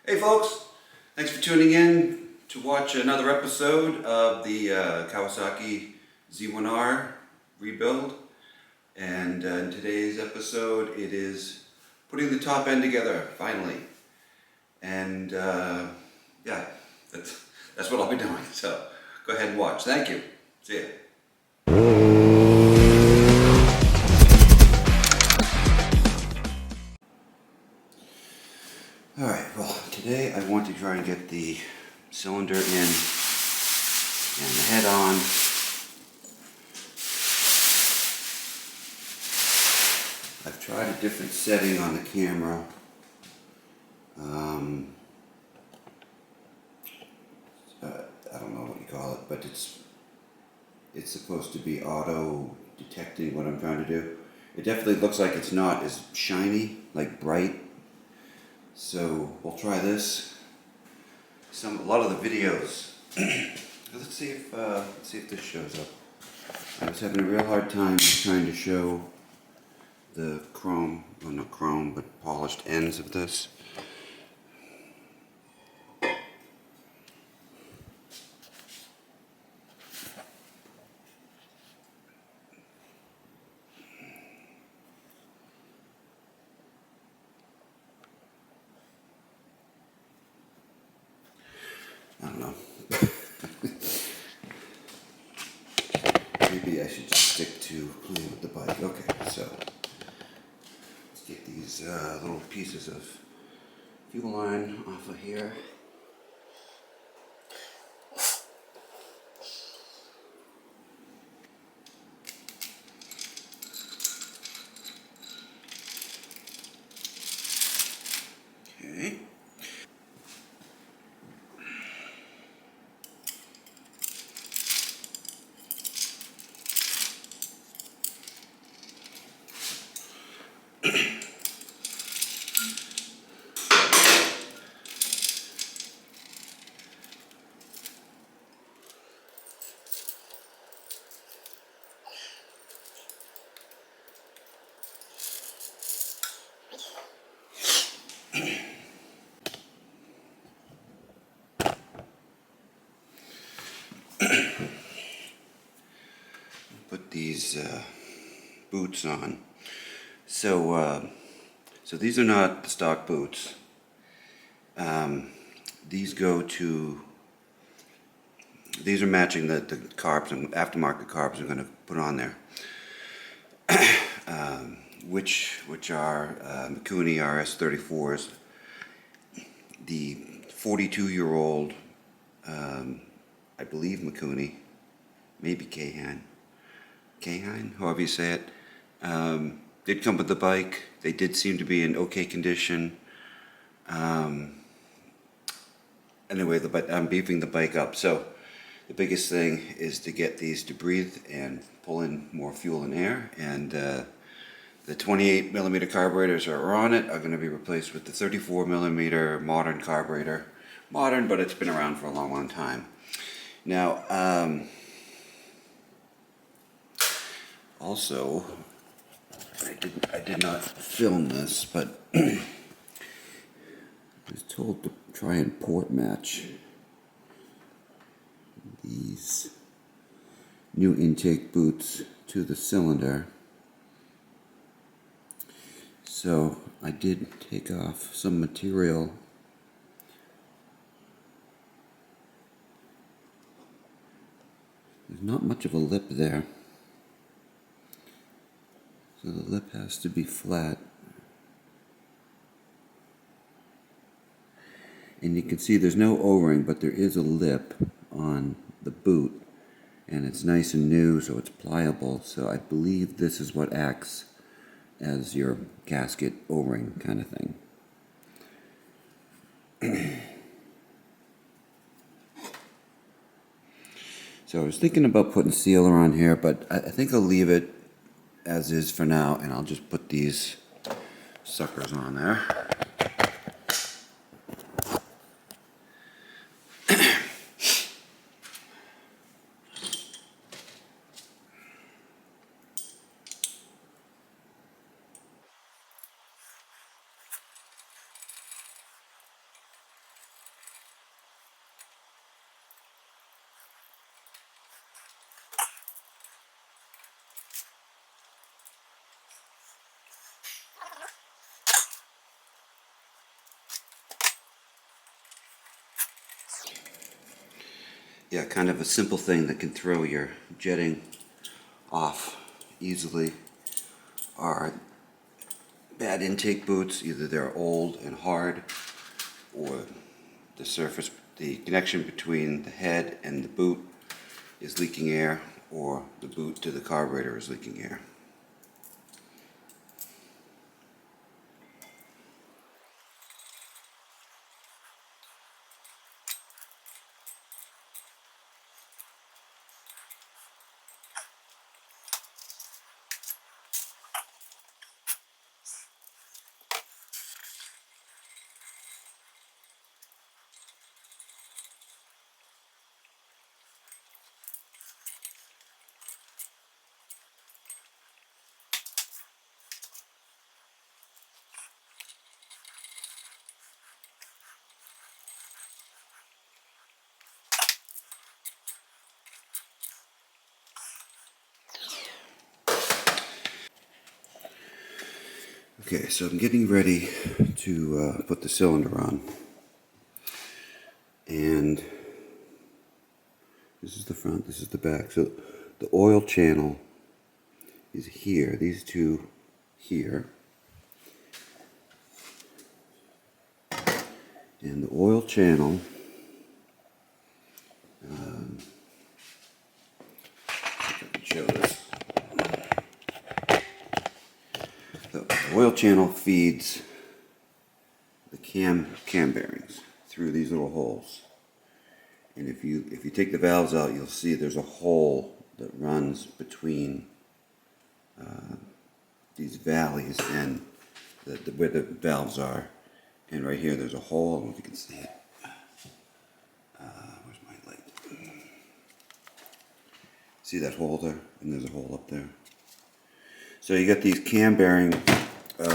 Hey folks, thanks for tuning in to watch another episode of the Kawasaki Z1R rebuild. And in today's episode, it is putting the top end together, finally. And yeah, that's what I'll be doing. So go ahead and watch. Thank you. See ya. Alright, well, today I want to try and get the cylinder in and the head on. I've tried a different setting on the camera. I don't know what you call it, but it's supposed to be auto detecting what I'm trying to do. It definitely looks like it's not as shiny, like bright. So we'll try this. A lot of the videos. Let's see if this shows up. I was having a real hard time trying to show the chrome, well not chrome, but polished ends of this. I don't know. Maybe I should just stick to playing with the bike. Okay, so let's get these little pieces of fuel line off of here. Okay. Put these boots on. So these are not the stock boots. These are matching the carbs and aftermarket carbs I'm going to put on there, which are Mikuni RS34s, the 42-year-old, I believe Mikuni, maybe Kahine, however you say it. Did come with the bike. They did seem to be in okay condition. Anyway, I'm beefing the bike up. So the biggest thing is to get these to breathe and pull in more fuel and air. And the 28 millimeter carburetors are on it are going to be replaced with the 34 millimeter modern carburetor. Modern, but it's been around for a long, long time. Now, also, I did not film this, but I was told to try and port match these new intake boots to the cylinder. So I did take off some material. There's not much of a lip there. So the lip has to be flat. And you can see there's no O-ring, but there is a lip on the boot. And it's nice and new, so it's pliable. So I believe this is what acts as your gasket O-ring kind of thing. So I was thinking about putting sealer on here, but I think I'll leave it as is for now, and I'll just put these suckers on there. yeah, kind of a simple thing that can throw your jetting off easily are bad intake boots. Either they're old and hard, or the connection between the head and the boot is leaking air, or the boot to the carburetor is leaking air. Okay, so I'm getting ready to put the cylinder on, and this is the front, this is the back. So the oil channel is here, these two here, and the oil channel if I can show this. The oil channel feeds the cam bearings through these little holes. And if you take the valves out, you'll see there's a hole that runs between these valleys and where the valves are. And right here there's a hole. I don't know if you can see it. Where's my light? See that hole there? And there's a hole up there. So you got these cam bearing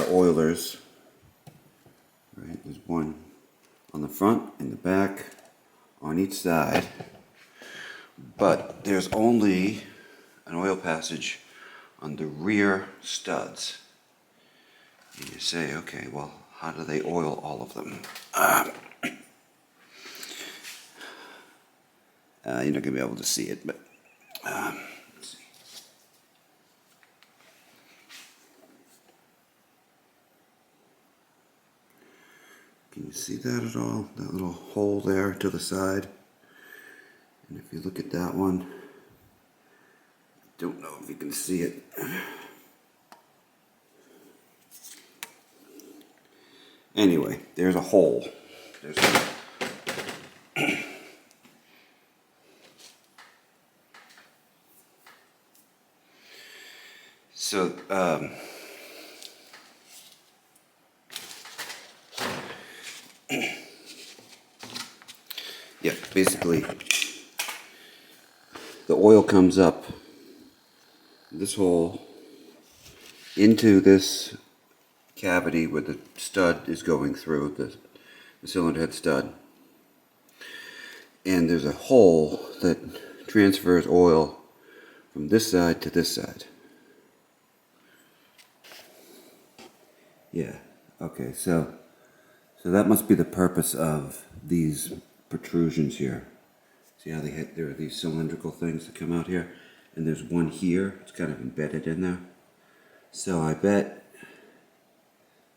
oilers, right? There's one on the front and the back on each side, but there's only an oil passage on the rear studs. And you say, okay, well, how do they oil all of them? You're not going to be able to see it, but let's see. Can you see that at all? That little hole there to the side? And if you look at that one, I don't know if you can see it. Anyway, there's a hole. So, yeah, basically, the oil comes up this hole into this cavity where the stud is going through, the cylinder head stud. And there's a hole that transfers oil from this side to this side. Yeah, okay, so that must be the purpose of these protrusions here. See how there are these cylindrical things that come out here? And there's one here, it's kind of embedded in there. So I bet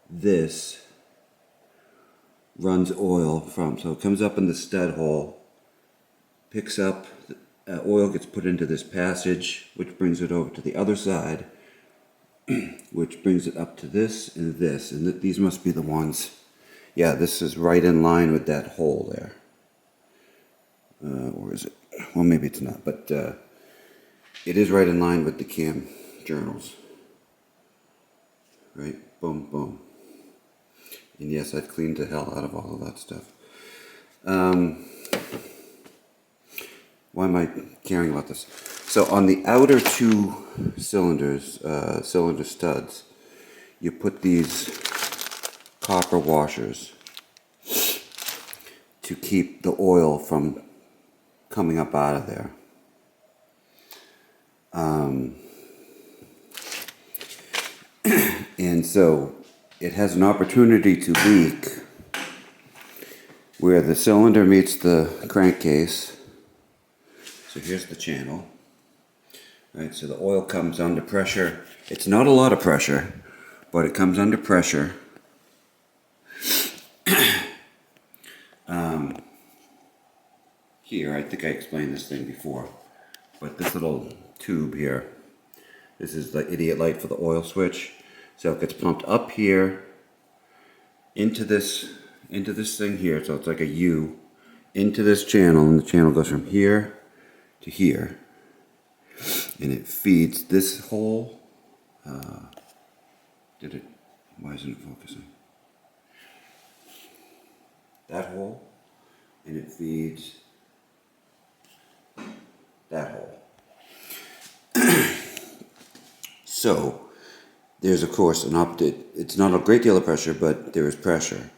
this runs oil from, so it comes up in the stud hole, picks up, oil gets put into this passage, which brings it over to the other side, which brings it up to this, and these must be the ones. Yeah, this is right in line with that hole there. Or is it? Well, maybe it's not, but it is right in line with the cam journals. Right? Boom, boom. And yes, I've cleaned the hell out of all of that stuff. Why am I caring about this? So on the outer two cylinders, cylinder studs, you put these copper washers to keep the oil from coming up out of there. And so it has an opportunity to leak where the cylinder meets the crankcase, So here's the channel. Right, so the oil comes under pressure. It's not a lot of pressure, but it comes under pressure. Here, I think I explained this thing before, but this little tube here, this is the idiot light for the oil switch. So it gets pumped up here into this thing here. So it's like a U into this channel, and the channel goes from here to here, and it feeds this hole. Why isn't it focusing? That hole, and it feeds that hole. So there's of course it's not a great deal of pressure, but there is pressure.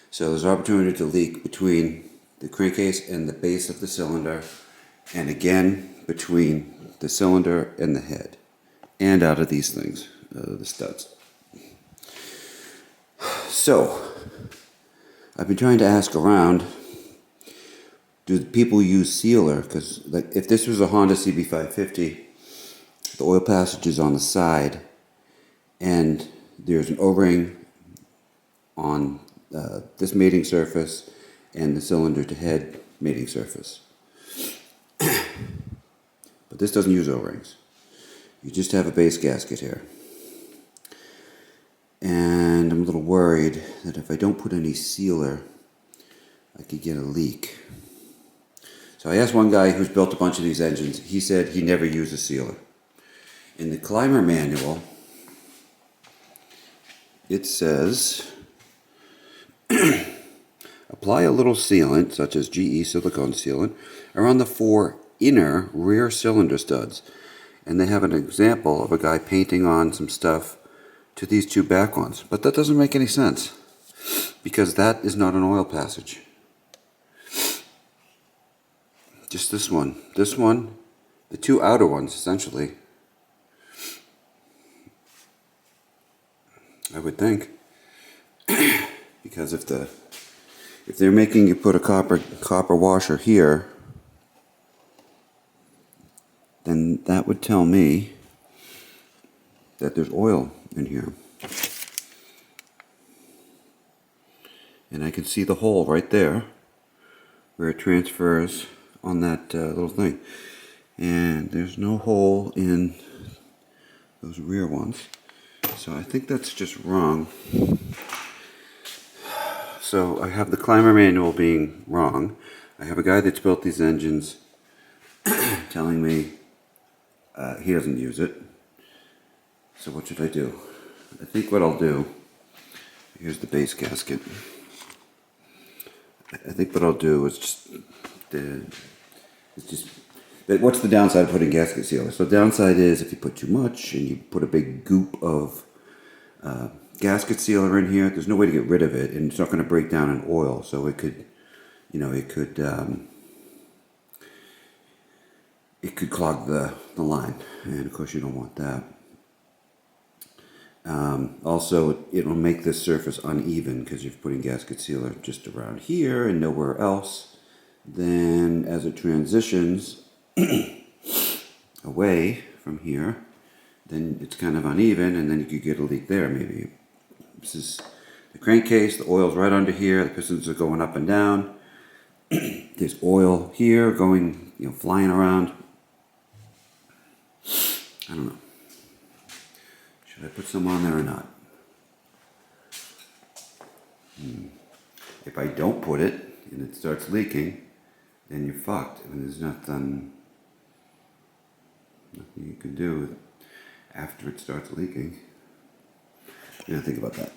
So there's opportunity to leak between the crankcase and the base of the cylinder, and again between the cylinder and the head, and out of these things, the studs. So I've been trying to ask around, do people use sealer? Because like, if this was a Honda CB550, the oil passage is on the side, and there's an O-ring on this mating surface and the cylinder to head mating surface. But this doesn't use O-rings. You just have a base gasket here. And I'm a little worried that if I don't put any sealer, I could get a leak. So I asked one guy who's built a bunch of these engines. He said he never used a sealer. In the climber manual, it says, apply a little sealant, such as GE silicone sealant, around the 4 inner rear cylinder studs. And they have an example of a guy painting on some stuff to these 2 back ones. But that doesn't make any sense, because that is not an oil passage. Just this one, the 2 outer ones, essentially. I would think, because if they're making you put a copper washer here, then that would tell me that there's oil in here. And I can see the hole right there where it transfers on that little thing. And there's no hole in those rear ones. So I think that's just wrong. So I have the climber manual being wrong. I have a guy that's built these engines telling me he doesn't use it. So what should I do? I think what I'll do, here's the base gasket. I think what I'll do is what's the downside of putting gasket sealer? So the downside is if you put too much and you put a big goop of gasket sealer in here, there's no way to get rid of it, and it's not going to break down in oil. So it could clog the line, and of course you don't want that. Also, it will make this surface uneven because you're putting gasket sealer just around here and nowhere else. Then as it transitions away from here, then it's kind of uneven, and then you could get a leak there maybe. This is the crankcase, the oil's right under here, the pistons are going up and down. There's oil here going, flying around. I don't know. Should I put some on there or not? If I don't put it and it starts leaking, then you're fucked. I mean, there's nothing you can do after it starts leaking. Yeah, think about that.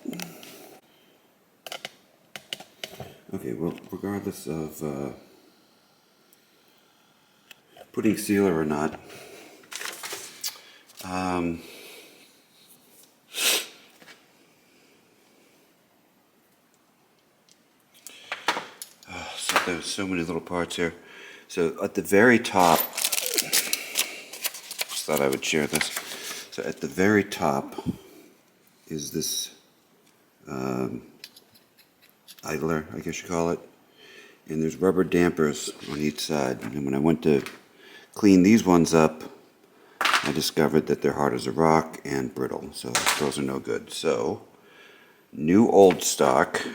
Okay, well, regardless of putting sealer or not, so there's so many little parts here. So at the very top, just thought I would share this. So at the very top is this idler, I guess you call it, and there's rubber dampers on each side. And when I went to clean these ones up, I discovered that they're hard as a rock and brittle, so those are no good. So, new old stock.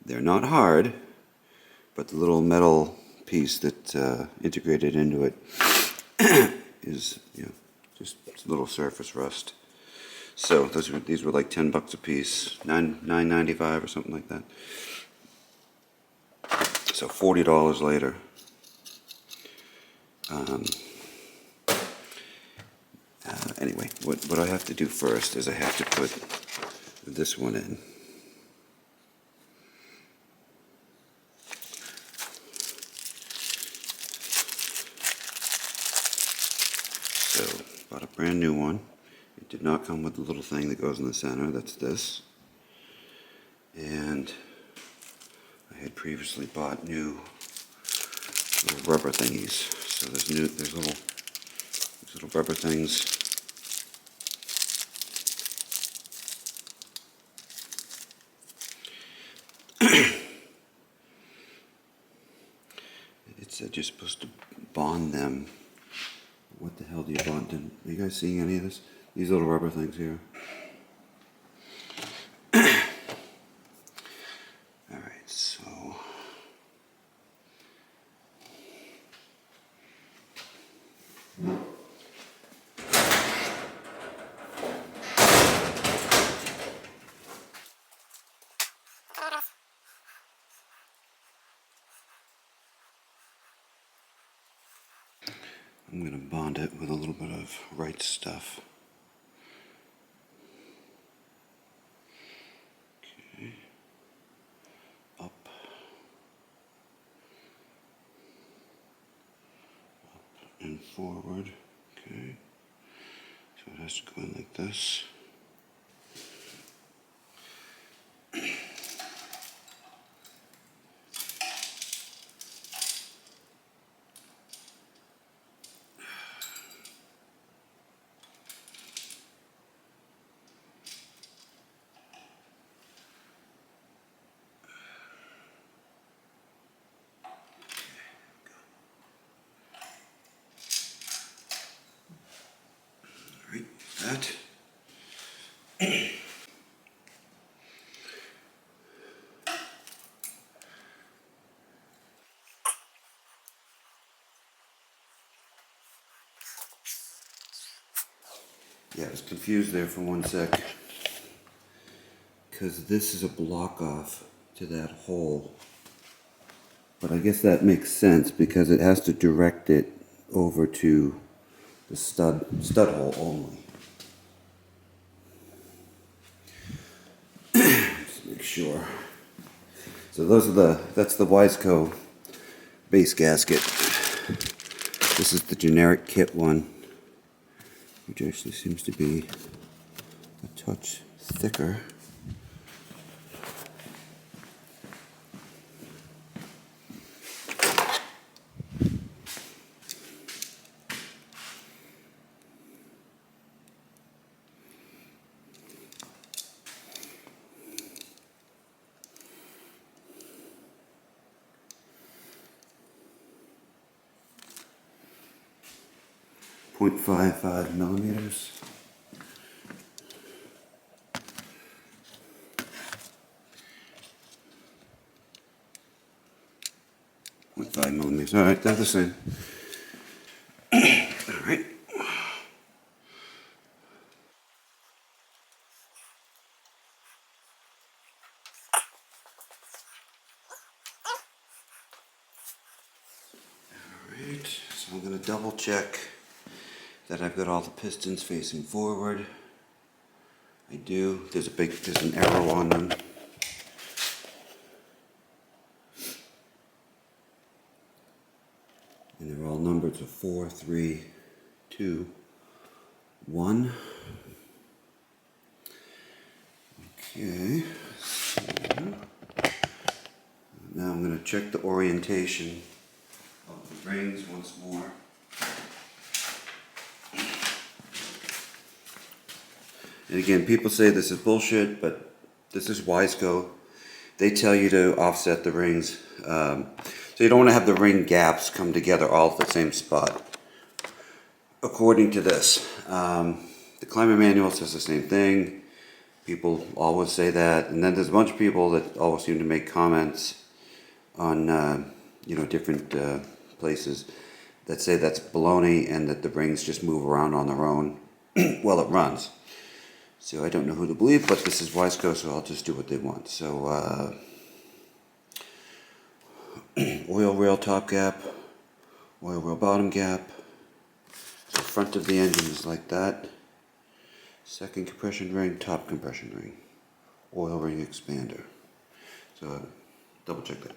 They're not hard, but the little metal piece that integrated into it is, just a little surface rust. So these were like $10 a piece, $9.95 or something like that. So $40 later. Anyway, what I have to do first is I have to put this one in. So, bought a brand new one. It did not come with the little thing that goes in the center. That's this. And I had previously bought new little rubber thingies. So there's little rubber things. It said you're supposed to bond them. What the hell do you bond them? Are you guys seeing any of this? These little rubber things here. Alright, so I'm going to bond it with a little bit of right stuff. Okay. Up. Up and forward. Okay. So it has to go in like this. Alright, that. Yeah, I was confused there for one sec. Because this is a block off to that hole. But I guess that makes sense because it has to direct it over to the stud hole only. Just make sure. So that's the Wiseco base gasket. This is the generic kit one, which actually seems to be a touch thicker. .55 millimeters. .5 millimeters. All right, they're the same. All right. Alright, so I'm going to double check that I've got all the pistons facing forward. I do. There's an arrow on them. And they're all numbered, so 4, 3, 2, 1. Okay, so now I'm going to check the orientation of the rings once more. And again, people say this is bullshit, but this is Wiseco. they tell you to offset the rings. So you don't want to have the ring gaps come together all at the same spot. According to this, the climate manual says the same thing. People always say that, and then there's a bunch of people that always seem to make comments on different places that say that's baloney and that the rings just move around on their own while it runs. So I don't know who to believe, but this is Wiseco, so I'll just do what they want. So oil rail top gap, oil rail bottom gap. So front of the engine is like that. Second compression ring, top compression ring. Oil ring expander. So double check that.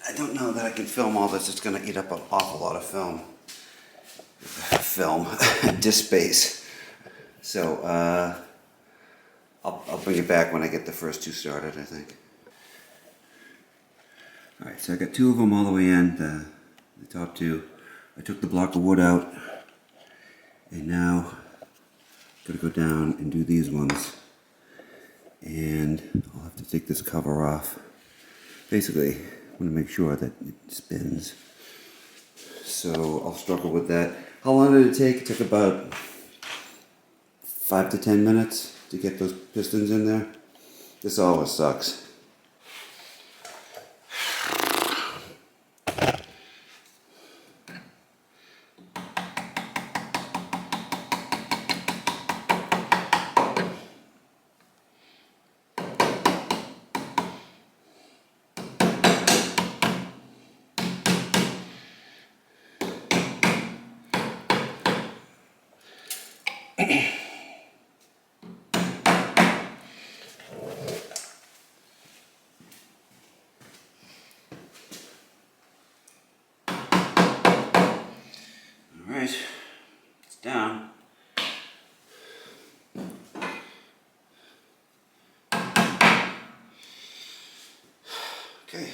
I don't know that I can film all this. It's going to eat up an awful lot of disk space. So I'll bring it back when I get the first two started, I think. Alright, so I got two of them all the way in, the top two. I took the block of wood out, and now I'm going to go down and do these ones. And I'll have to take this cover off. Basically, I want to make sure that it spins. So I'll struggle with that. How long did it take? It took about 5 to 10 minutes to get those pistons in there. This always sucks. Alright, it's down. Okay.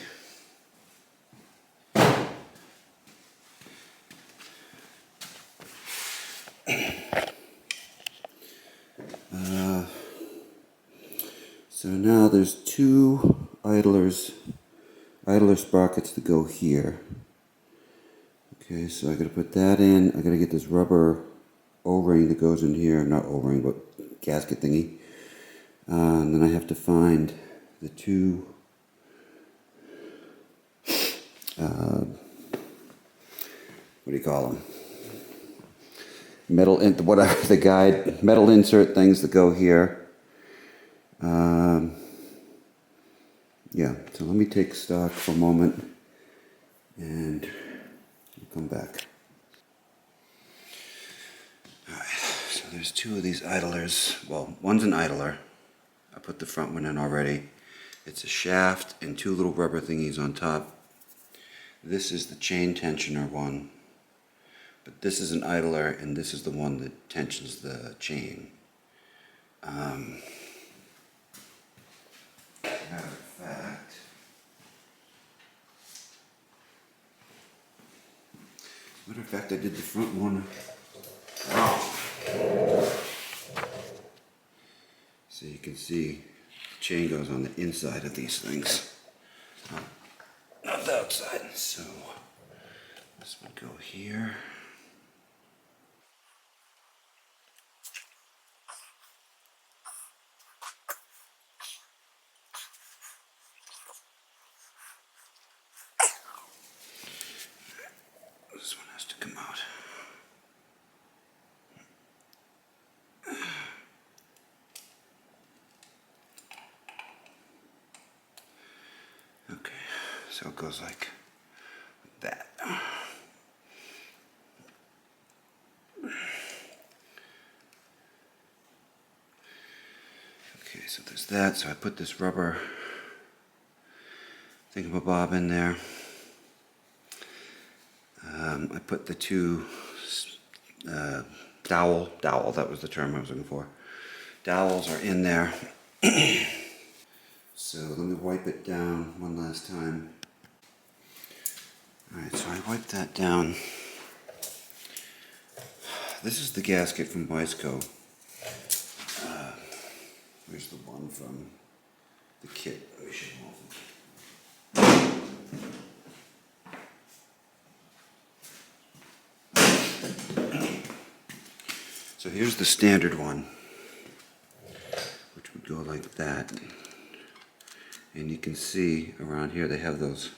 So now there's two idlers idler sprockets to go here. Okay, so I gotta put that in. I gotta get this rubber O-ring that goes in here, not O-ring, but gasket thingy. And then I have to find the two, what do you call them? Metal, whatever, the guide, metal insert things that go here. Yeah, so let me take stock for a moment and we'll come back. Alright, so there's two of these idlers. Well, one's an idler. I put the front one in already. It's a shaft and two little rubber thingies on top. This is the chain tensioner one. But this is an idler and this is the one that tensions the chain. Matter of fact, I did the front one wrong. So you can see the chain goes on the inside of these things, not the outside. So this would go here. This one has to come out. Okay, so it goes like that. Okay, so there's that. So I put this rubber thingamabob in there. I put the two dowel, that was the term I was looking for. Dowels are in there. So let me wipe it down one last time. Alright, so I wiped that down. This is the gasket from Weisco. Where's the one from the kit? We should So here's the standard one, which would go like that. And you can see around here they have those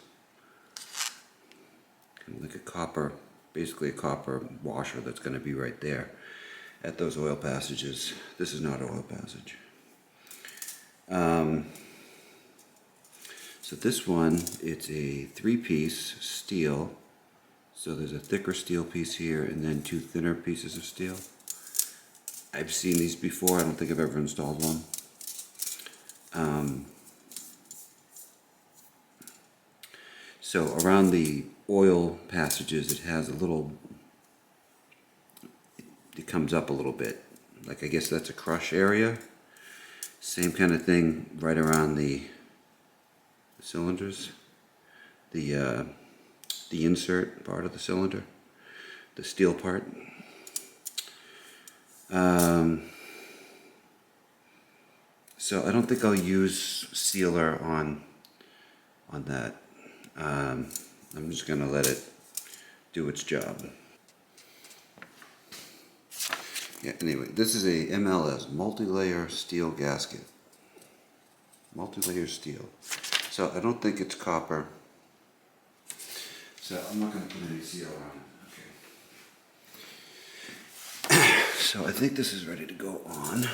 kind of like a copper, basically a copper washer that's going to be right there at those oil passages. This is not an oil passage. So this one, it's a 3-piece steel. So there's a thicker steel piece here and then two thinner pieces of steel. I've seen these before. I don't think I've ever installed one. So around the oil passages, it has a little, it comes up a little bit. Like, I guess that's a crush area. Same kind of thing right around the cylinders. The insert part of the cylinder. The steel part. So I don't think I'll use sealer on that. I'm just going to let it do its job. Yeah, anyway, this is a MLS, multi-layer steel gasket. Multi-layer steel. So I don't think it's copper. So I'm not going to put any sealer on it. Okay. So I think this is ready to go on.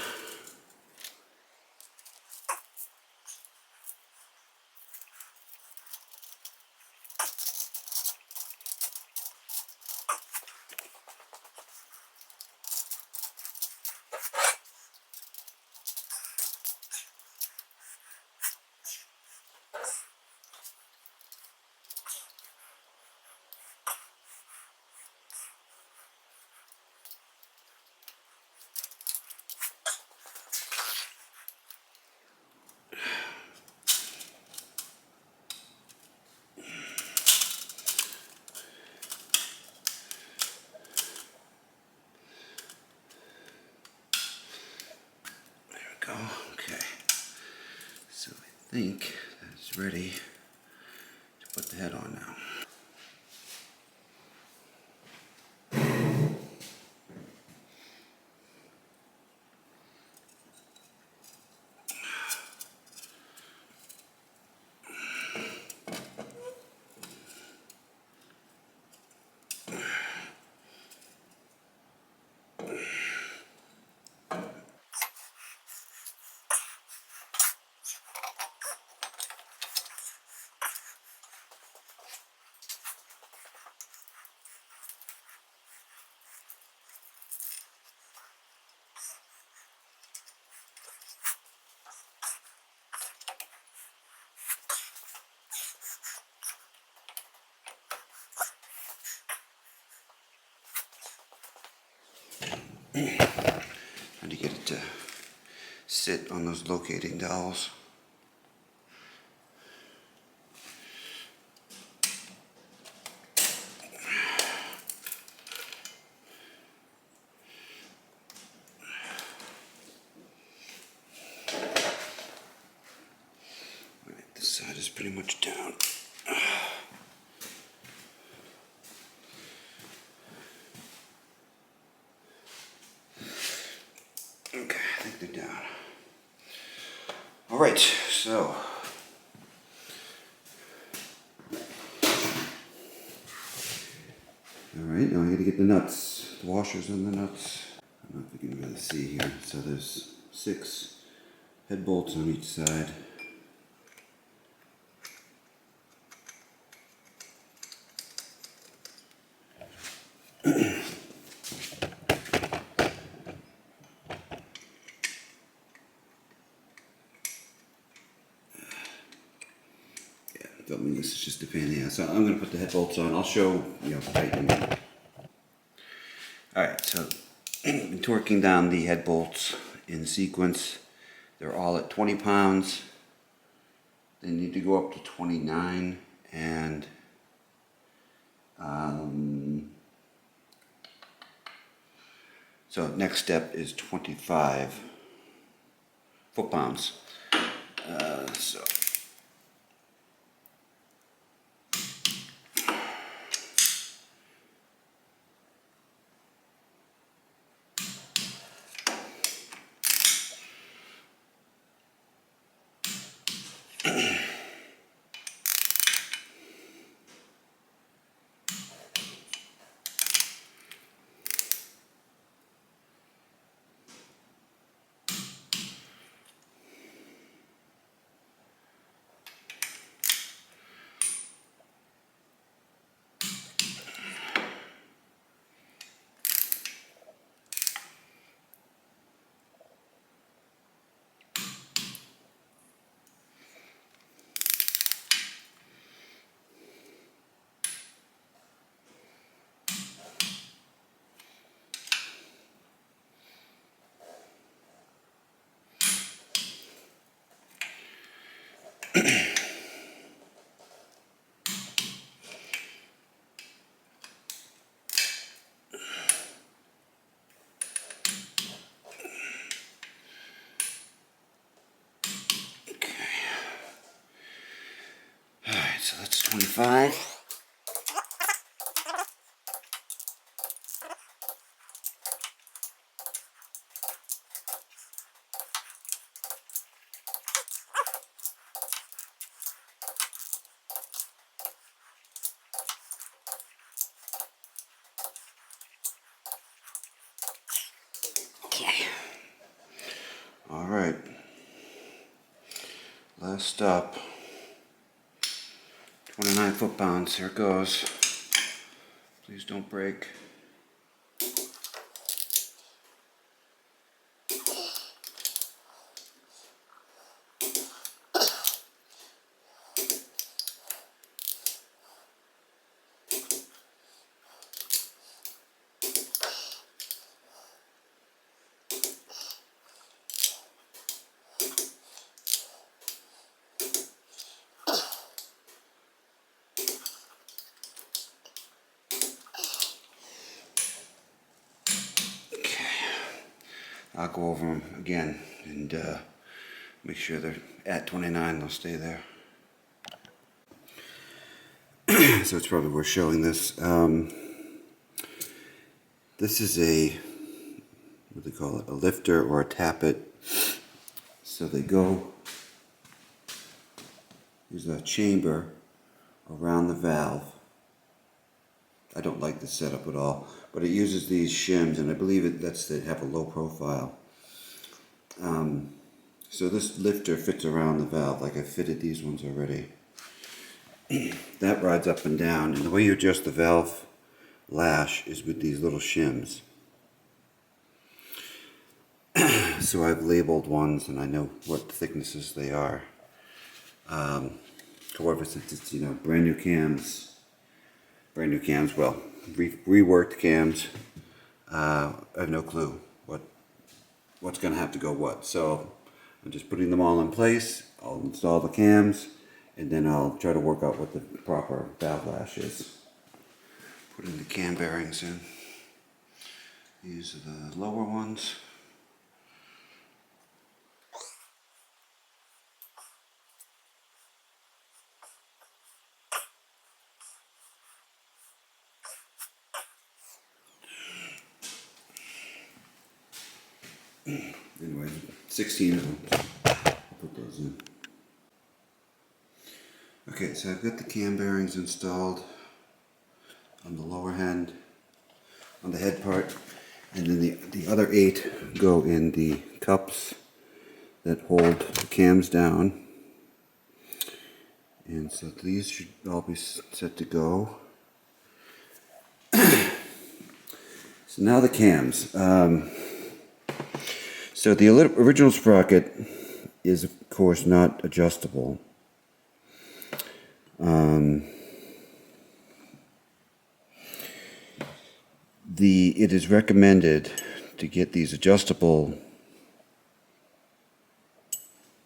Go. Okay, so I think that's ready Put the head on now. Trying to get it to sit on those locating dowels. Alright, this side is pretty much down. Okay, I think they're down. Alright, so alright, now I gotta get the nuts, the washers and the nuts. I don't know if you can really see here. So there's 6 head bolts on each side. Filming this is just a pain in the ass. So I'm going to put the head bolts on. I'll show, tightening them. Alright, so I've been torquing down the head bolts in sequence. They're all at 20 pounds. They need to go up to 29, and so next step is 25 foot-pounds. So so that's 25. Okay. All right. Last stop. 29 foot-pounds. Here it goes. Please don't break. I'll go over them again and make sure they're at 29. They'll stay there. So it's probably worth showing this. This is a, what do they call it, a lifter or a tappet. So they go, there's a chamber around the valve. I don't like this setup at all, but it uses these shims, and I believe they have a low profile. So this lifter fits around the valve, like I fitted these ones already. That rides up and down, and the way you adjust the valve lash is with these little shims. So I've labeled ones, and I know what thicknesses they are. However, since it's, brand new cams, well, reworked cams, I have no clue what's going to have to go what. So I'm just putting them all in place. I'll install the cams, and then I'll try to work out what the proper valve lash is. Putting the cam bearings in. These are the lower ones. Anyway, 16 of them. I'll put those in. Okay, so I've got the cam bearings installed on the lower end, on the head part, and then the other 8 go in the cups that hold the cams down. And so these should all be set to go. So now the cams. So the original sprocket is, of course, not adjustable. It is recommended to get these adjustable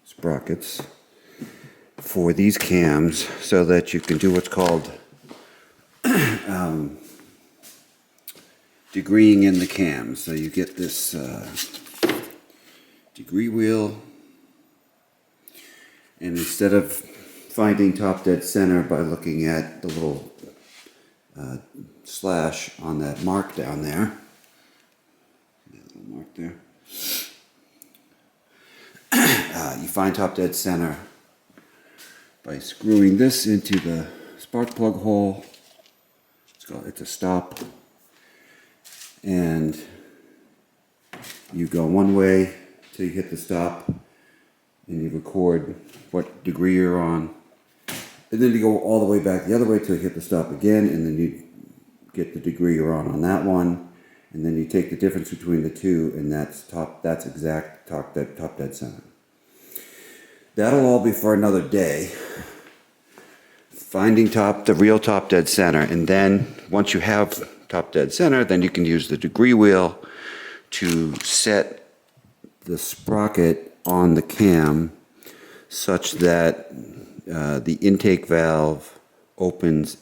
sprockets for these cams so that you can do what's called degreeing in the cams. So you get this degree wheel, and instead of finding top dead center by looking at the little slash on that mark down there, you find top dead center by screwing this into the spark plug hole. It's a stop, and you go one way till you hit the stop, and you record what degree you're on, and then you go all the way back the other way till you hit the stop again, and then you get the degree you're on that one, and then you take the difference between the two, and that's exact top dead center. That'll all be for another day, finding the real top dead center, and then once you have top dead center, then you can use the degree wheel to set the sprocket on the cam such that the intake valve opens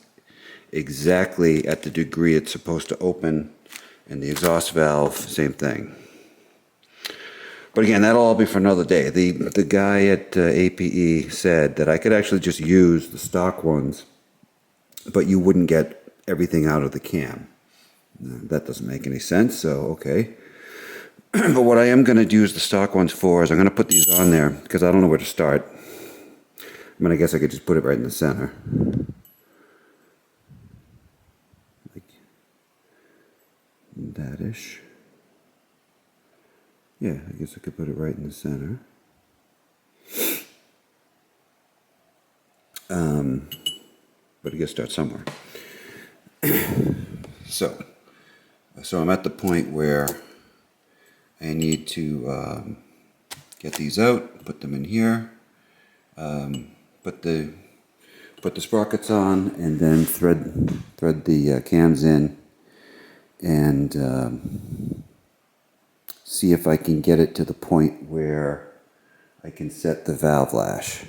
exactly at the degree it's supposed to open, and the exhaust valve, same thing. But again, that'll all be for another day. The guy at APE said that I could actually just use the stock ones, but you wouldn't get everything out of the cam. That doesn't make any sense, so okay. But what I am going to use the stock ones for is I'm going to put these on there because I don't know where to start. I guess I could just put it right in the center. Like that-ish. Yeah, I guess I could put it right in the center. But I guess start somewhere. So I'm at the point where I need to get these out, put them in here, put the sprockets on, and then thread the cams in, and see if I can get it to the point where I can set the valve lash.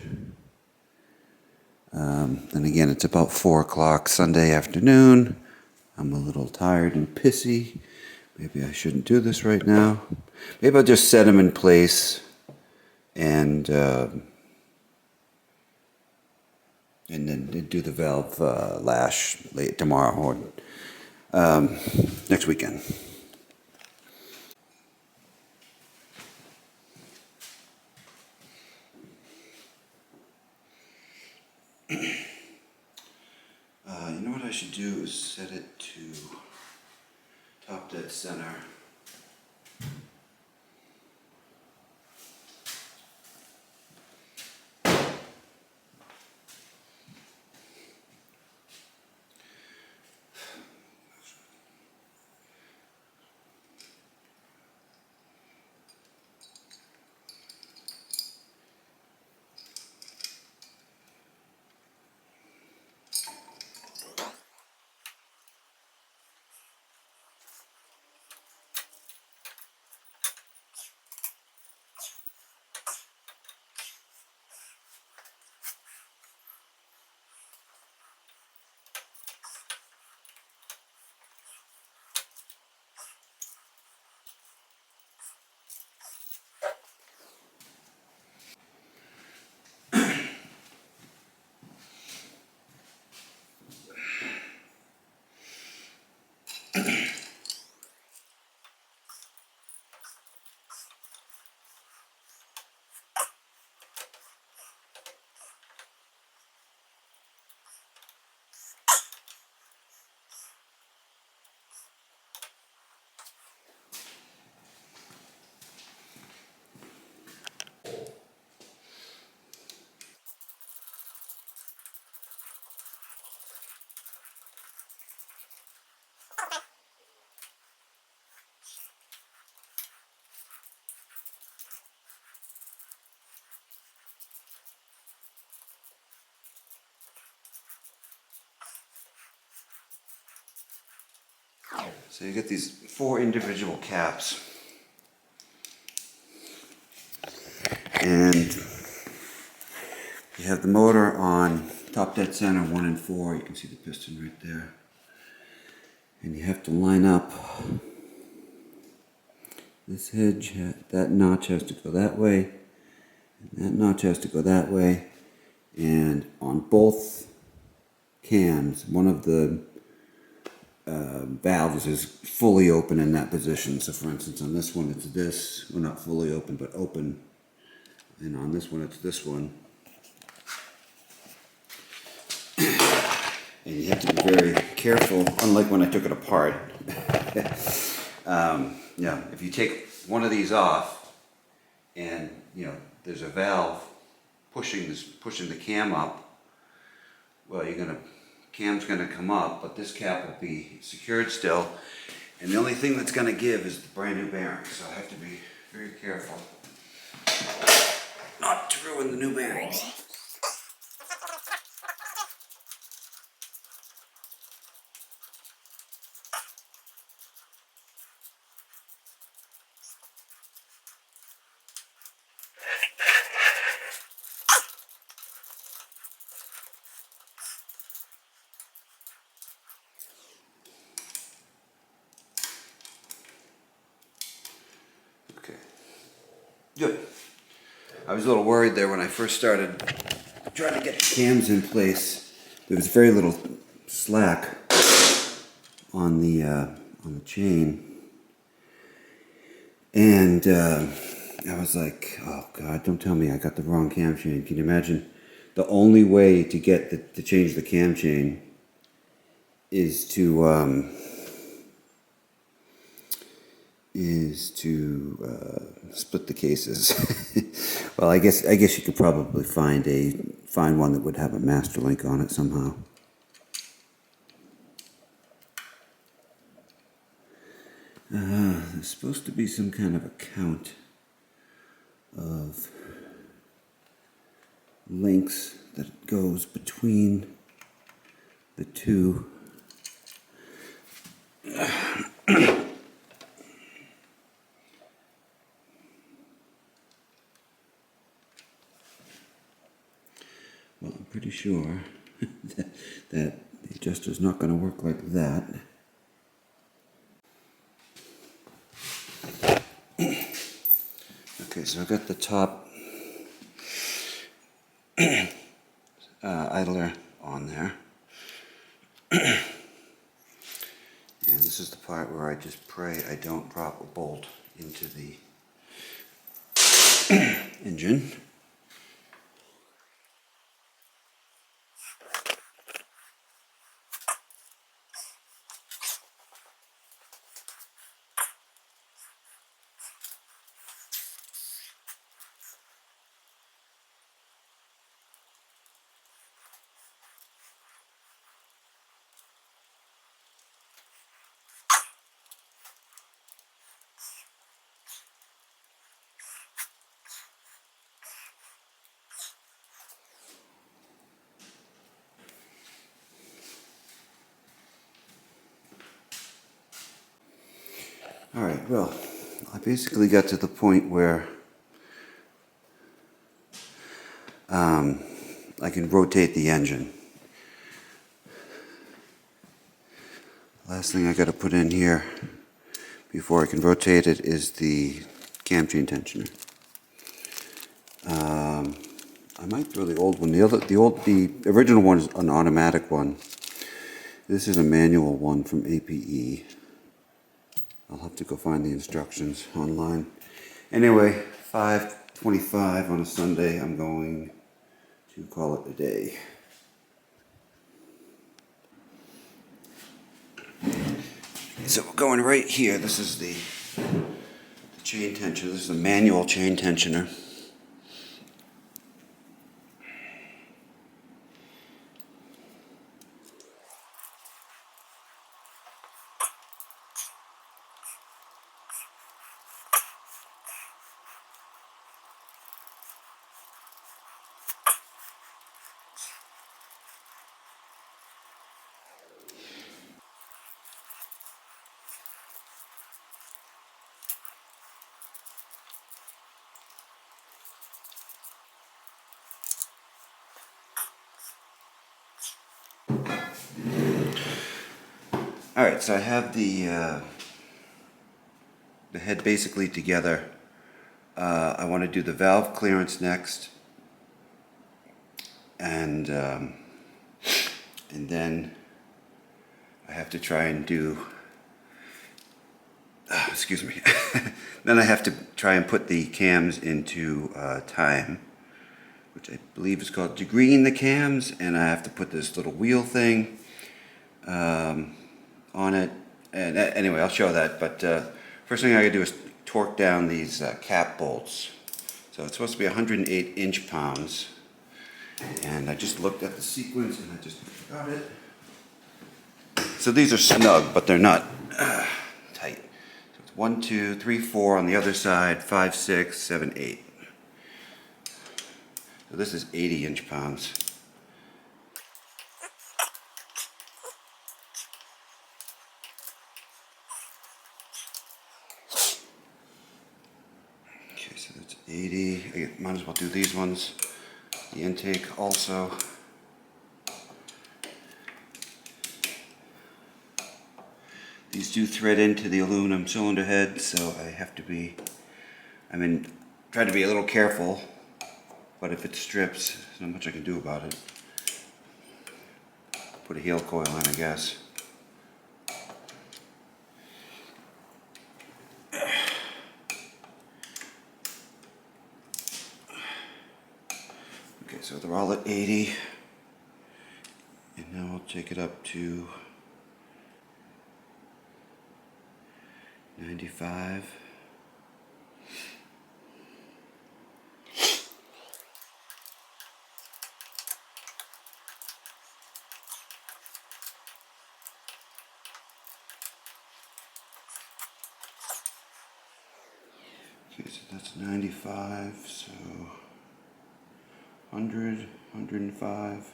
Then again, it's about 4 o'clock Sunday afternoon. I'm a little tired and pissy. Maybe I shouldn't do this right now. Maybe I'll just set them in place and and then do the valve lash late tomorrow or next weekend. You know what I should do is set it to top dead center. So you get these 4 individual caps, and you have the motor on top dead center 1 and 4. You can see the piston right there, and you have to line up this hinge. That notch has to go that way, and that notch has to go that way, and on both cams, one of the valves is fully open in that position. So for instance, on this one it's this, well, not fully open but open, and on this one it's this one. And you have to be very careful, unlike when I took it apart. Yeah, if you take one of these off and there's a valve pushing the cam up, well, cam's gonna come up, but this cap will be secured still, and the only thing that's gonna give is the brand new bearing. So I have to be very careful not to ruin the new bearings. Okay, good. I was a little worried there when I first started trying to get the cams in place. There was very little slack on the chain, and I was like, "Oh God, don't tell me I got the wrong cam chain." Can you imagine? The only way to get to change the cam chain is to split the cases. Well, I guess you could probably find one that would have a master link on it somehow. There's supposed to be some kind of a count of links that goes between the two. Well, I'm pretty sure that the adjuster's not going to work like that. Okay, so I got the top idler on there. And this is the part where I just pray I don't drop a bolt into the engine. Alright, well, I basically got to the point where I can rotate the engine. Last thing I got to put in here before I can rotate it is the cam chain tensioner. I might throw the old one. The original one is an automatic one. This is a manual one from APE. I'll have to go find the instructions online. Anyway, 5:25 on a Sunday. I'm going to call it a day. So we're going right here. This is the chain tensioner. This is a manual chain tensioner. Alright, so I have the head basically together. I want to do the valve clearance next, and then I have to try and do, excuse me, then I have to try and put the cams into time, which I believe is called degreeing the cams, and I have to put this little wheel thing on it, and anyway, I'll show that. But first thing I gotta do is torque down these cap bolts. So it's supposed to be 108 inch-pounds, and I just looked at the sequence and I just got it. So these are snug, but they're not tight. So it's 1, 2, 3, 4 on the other side, 5, 6, 7, 8. So this is 80 inch-pounds. Okay, so that's 80. I might as well do these ones. The intake also. These do thread into the aluminum cylinder head, so I have to be, try to be a little careful, but if it strips, there's not much I can do about it. Put a heel coil in, I guess. Okay, so they're all at 80, and now I'll take it up to 95. Okay, so that's 95, so 100, 105.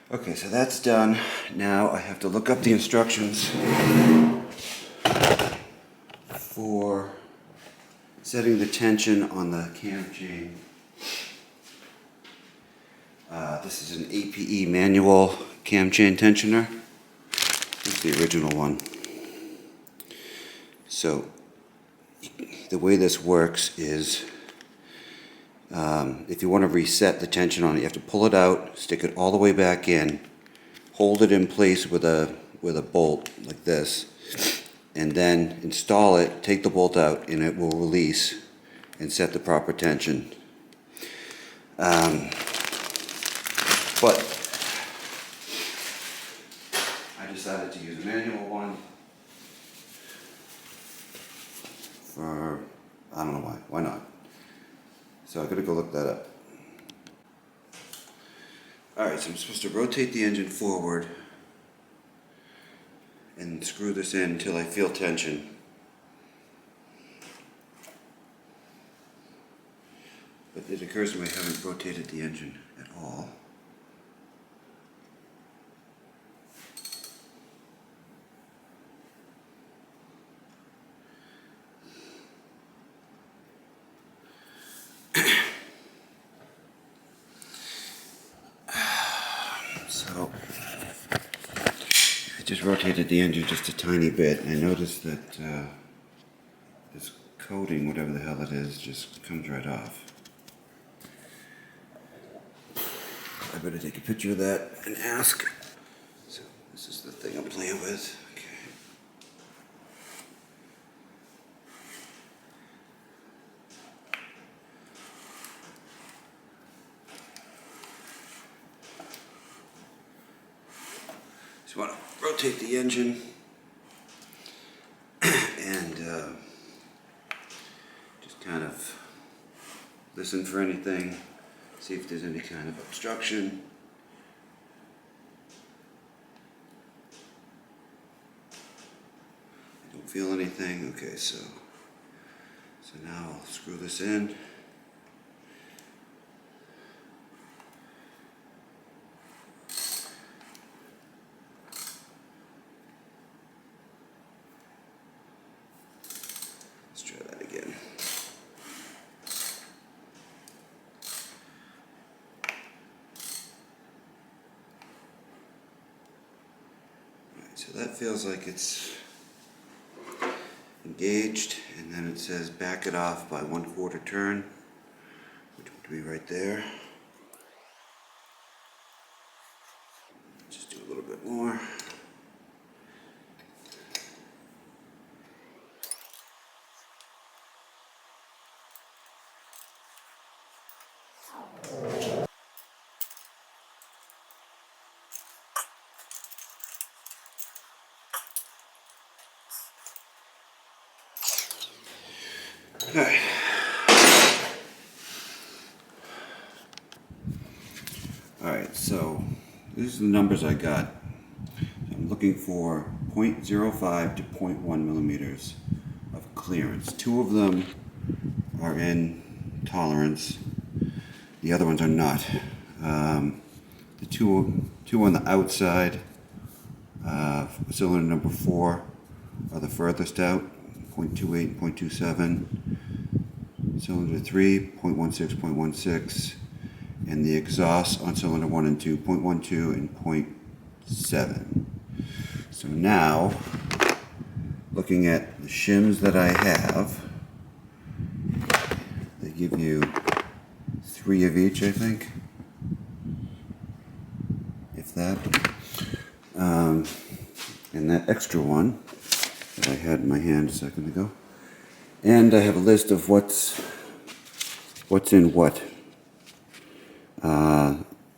Okay, so that's done. Now I have to look up the instructions for setting the tension on the cam chain. This is an APE manual cam chain tensioner. It's the original one. So the way this works is if you want to reset the tension on it, you have to pull it out, stick it all the way back in, hold it in place with a bolt like this, and then install it, take the bolt out, and it will release and set the proper tension. But I decided to use a manual one for, I don't know why not? So I'm gonna go look that up. Alright, so I'm supposed to rotate the engine forward and screw this in until I feel tension. But it occurs to me I haven't rotated the engine at all. So I just rotated the engine just a tiny bit, and I noticed that this coating, whatever the hell it is, just comes right off. I better take a picture of that and ask. So this is the thing I'm playing with. Okay. So I want to rotate the engine and just kind of listen for anything. See if there's any kind of obstruction. I don't feel anything. Okay, so now I'll screw this in. Let's try that again. So that feels like it's engaged, and then it says back it off by 1/4 turn, which would be right there. Just do a little bit more. Alright. Alright, so these are the numbers I got. I'm looking for 0.05 to 0.1 millimeters of clearance. 2 of them are in tolerance. The other ones are not. The two on the outside, cylinder number 4, are the furthest out, 0.28, 0.27. Cylinder 3, 0.16, 0.16. And the exhaust on cylinder 1 and 2, 0.12 and 0.7. So now, looking at the shims that I have, they give you 3 of each, I think, if that. And that extra one that I had in my hand a second ago. And I have a list of what's in what.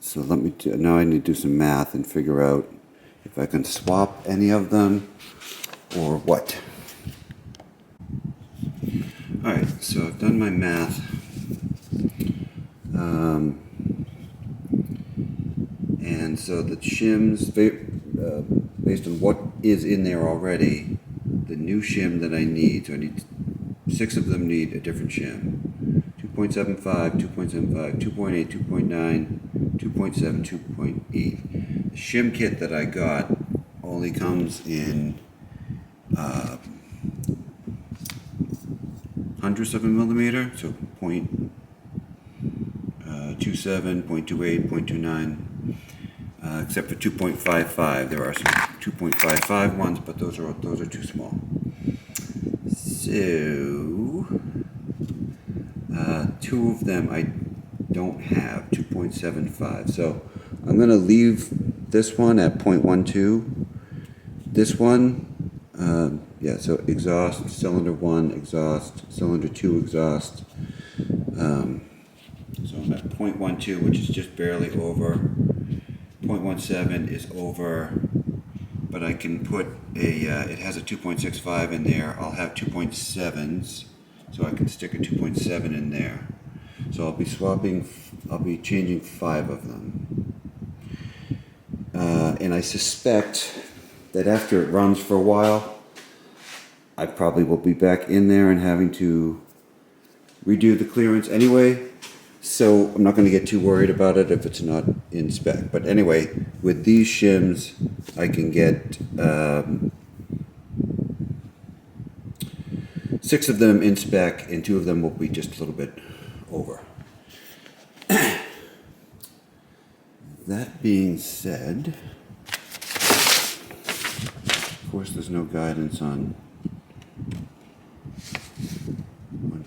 So now I need to do some math and figure out if I can swap any of them or what. Alright, so I've done my math. And so the shims, based on what is in there already, the new shim that I need, so I need 6 of them need a different shim. 2.75, 2.75, 2.8, 2.9, 2.7, 2.8. The shim kit that I got only comes in hundredths of a millimeter, so 0.27, 0.28, 0.29, except for 2.55. There are some 2.55 ones, but those are too small. So two of them I don't have 2.75. So I'm going to leave this one at 0.12. This one, so exhaust, cylinder 1, exhaust, cylinder 2, exhaust. So I'm at 0.12, which is just barely over. 0.17 is over, but I can put it has a 2.65 in there. I'll have 2.7s, so I can stick a 2.7 in there. So I'll be changing 5 of them. And I suspect that after it runs for a while, I probably will be back in there and having to redo the clearance anyway. So I'm not going to get too worried about it if it's not in spec. But anyway, with these shims, I can get 6 of them in spec, and 2 of them will be just a little bit over. That being said, of course there's no guidance on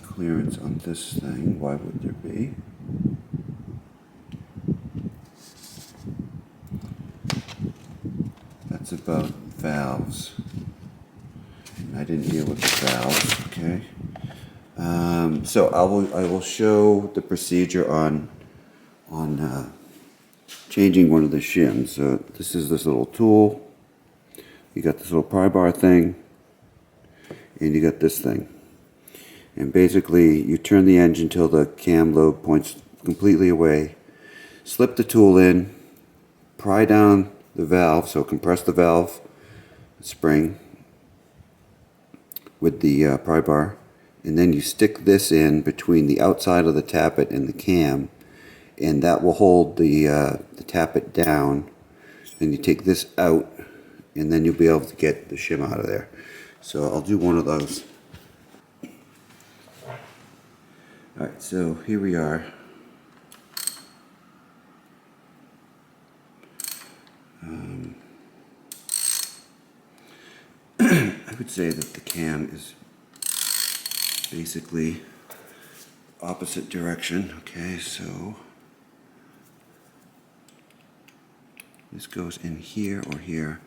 clearance on this thing. Why would there be? That's about valves. I didn't deal with the valves, okay? So I will show the procedure on changing one of the shims. So this is this little tool. You got this little pry bar thing, and you got this thing. And basically, you turn the engine till the cam lobe points completely away. Slip the tool in, pry down the valve, so compress the valve spring with the pry bar, and then you stick this in between the outside of the tappet and the cam, and that will hold the tappet down. Then you take this out, and then you'll be able to get the shim out of there. So I'll do one of those. Alright, so here we are. I would say that the cam is basically opposite direction. Okay, so this goes in here or here.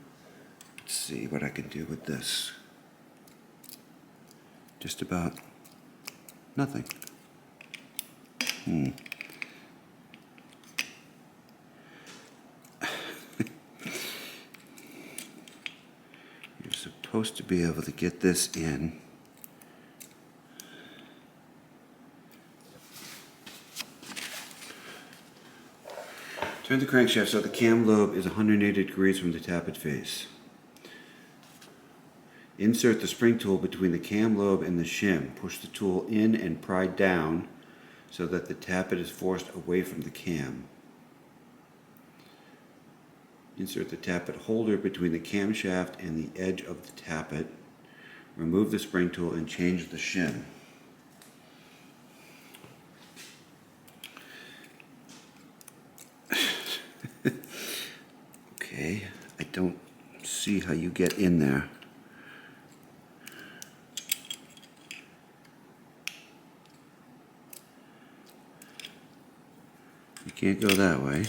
Let's see what I can do with this. Just about nothing. You're supposed to be able to get this in. Turn the crankshaft so the cam lobe is 180 degrees from the tappet face. Insert the spring tool between the cam lobe and the shim. Push the tool in and pry down so that the tappet is forced away from the cam. Insert the tappet holder between the camshaft and the edge of the tappet. Remove the spring tool and change the shim. Okay, I don't see how you get in there. You can't go that way.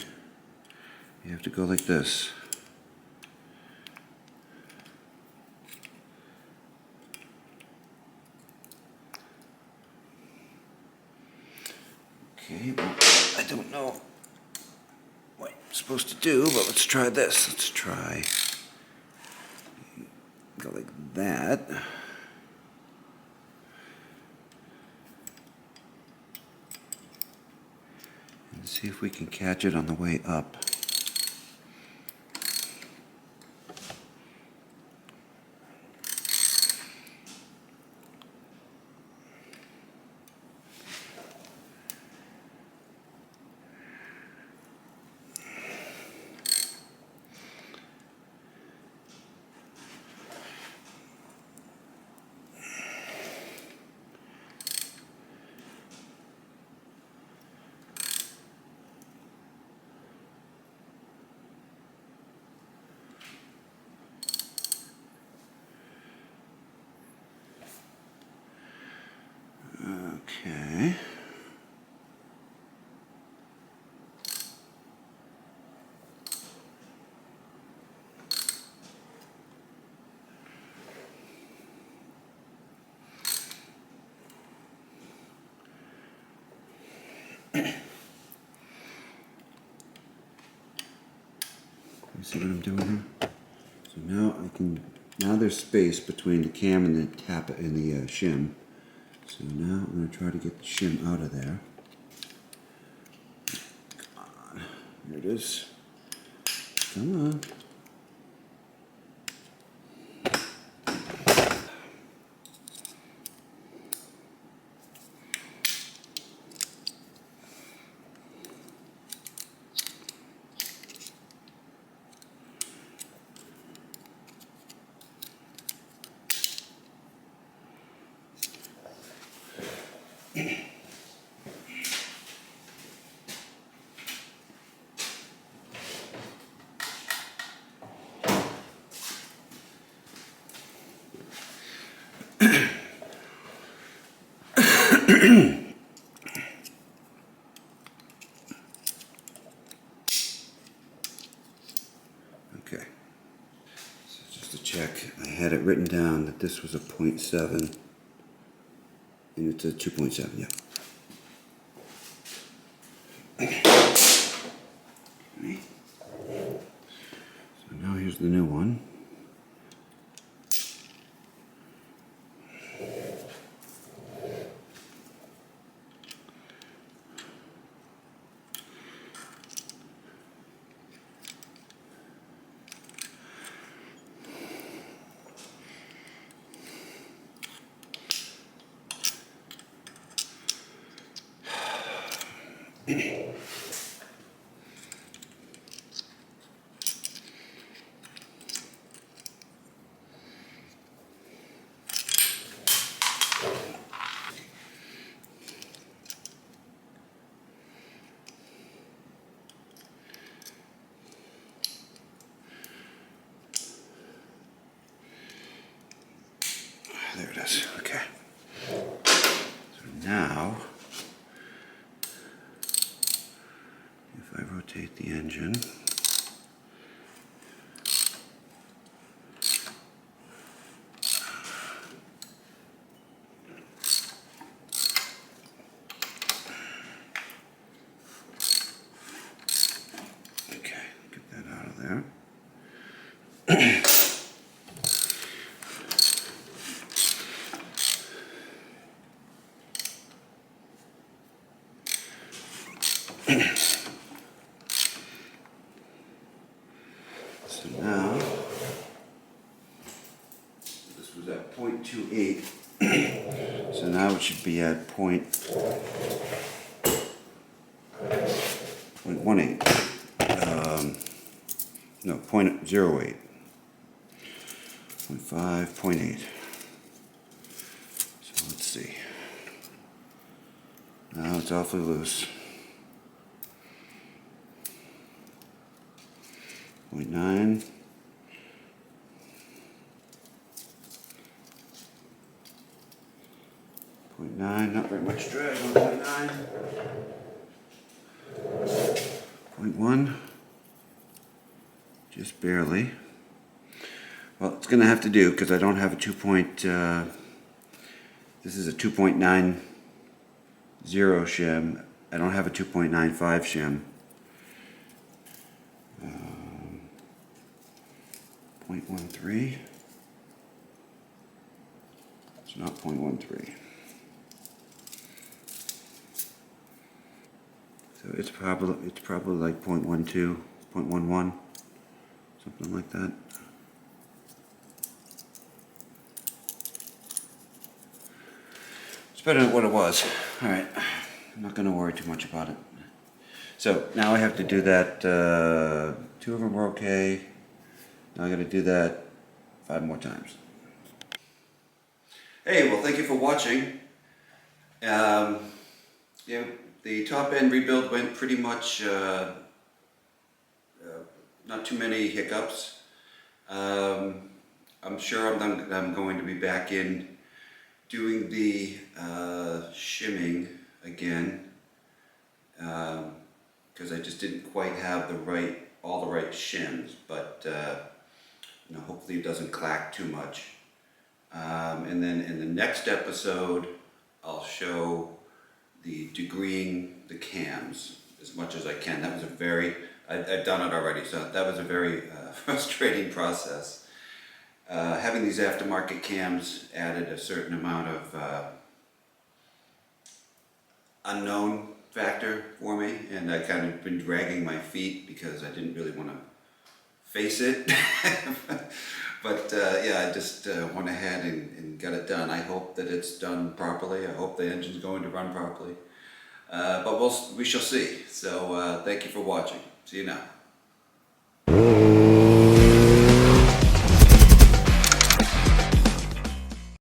You have to go like this. Okay, well, I don't know what I'm supposed to do, but let's try this. Let's try. Go like that. And see if we can catch it on the way up. Okay. You see what I'm doing here? So now there's space between the cam and the shim. So now I'm going to try to get the shim out of there. Come on. Here it is. Come on. Okay. So just to check, I had it written down that this was a 0.7 and it's a 2.7, yeah. Right. So now here's the new one. There it is. Okay. So now, if I rotate the engine, okay, get that out of there. So now, this was at 0.28, so now it should be at 0.18. No, 0.08. 0.5, 0.8. So let's see. Now it's awfully loose. 0.9. 0.9, not very much drag on 0.9. 0.1, just barely. Well, it's going to have to do because I don't have a this is a 2.90 shim. I don't have a 2.95 shim. 0.13. It's not 0.13. So it's probably like 0.12, 0.11, something like that. It's better than what it was. All right, I'm not going to worry too much about it. So now I have to do that. 2 of them were okay. Now I got to do that 5 more times. Hey, well, thank you for watching. Yeah, the top end rebuild went pretty much. Not too many hiccups. I'm sure I'm going to be back in doing the shimming again, because I just didn't quite have all the right shims, but you know, hopefully it doesn't clack too much. And then in the next episode, I'll show the degreeing the cams as much as I can. That was a very, I've done it already, so that was a very frustrating process. Having these aftermarket cams added a certain amount of unknown factor for me, and I kind of been dragging my feet because I didn't really want to face it. But yeah, I just went ahead and got it done. I hope that it's done properly. I hope the engine's going to run properly. But we shall see. So thank you for watching. See you now.